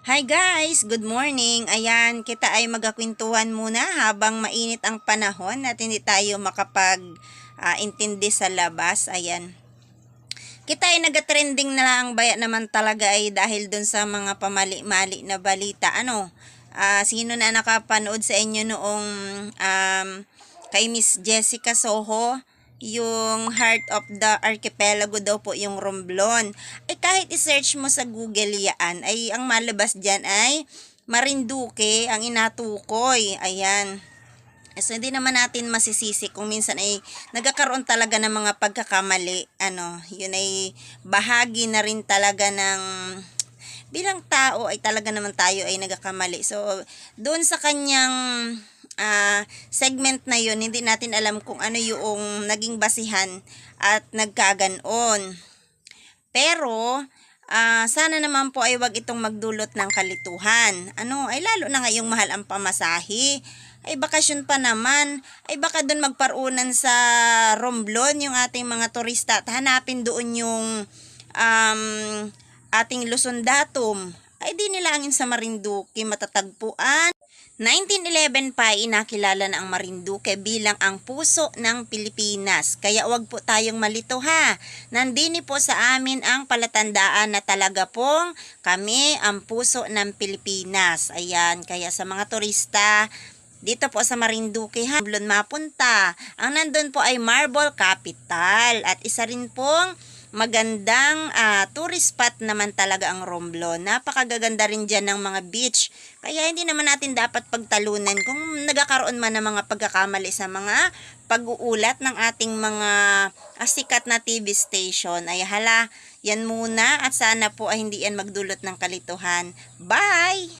Hi guys! Good morning! Ayan, kita ay magkakwentuhan muna habang mainit ang panahon at hindi tayo makapag-intindi sa labas. Ayan. Kita ay nagatrending na lang baya naman talaga ay dahil dun sa mga pamali-mali na balita. Sino na nakapanood sa inyo noong kay Miss Jessica Soho? Yung Heart of the Archipelago daw po yung Romblon. Ay kahit i-search mo sa Google yan, ay ang malabas dyan ay Marinduque ang inatukoy. Ayan. So, hindi naman natin masisisi kung minsan ay nagkakaroon talaga ng mga pagkakamali. Yun ay bahagi na rin talaga ng bilang tao ay talaga naman tayo ay nagkakamali. So, doon sa kanyang segment na yun, hindi natin alam kung ano yung naging basihan at nagkaganon. Pero, sana naman po ay wag itong magdulot ng kalituhan. Ay lalo na ngayong mahal ang pamasahe. Ay bakasyon pa naman. Ay baka doon magparunan sa Romblon yung ating mga turista at hanapin doon yung ating Luzon Datum. Ay di nilangin sa Marinduque matatagpuan. 1911 pa inakilala na ang Marinduque bilang ang puso ng Pilipinas. Kaya wag po tayong malito ha. Nandini po sa amin ang palatandaan na talaga pong kami ang puso ng Pilipinas. Ayan, kaya sa mga turista, dito po sa Marinduque ha, Romblon mapunta. Ang nandun po ay Marble Capital at isa rin pong magandang tourist spot naman talaga ang Romblon. Napakagaganda rin dyan ng mga beach. Kaya hindi naman natin dapat pagtalunan kung nagkakaroon man ng mga pagkakamali sa mga pag-uulat ng ating mga sikat na TV station. Ay hala, yan muna at sana po ay hindi yan magdulot ng kalituhan. Bye!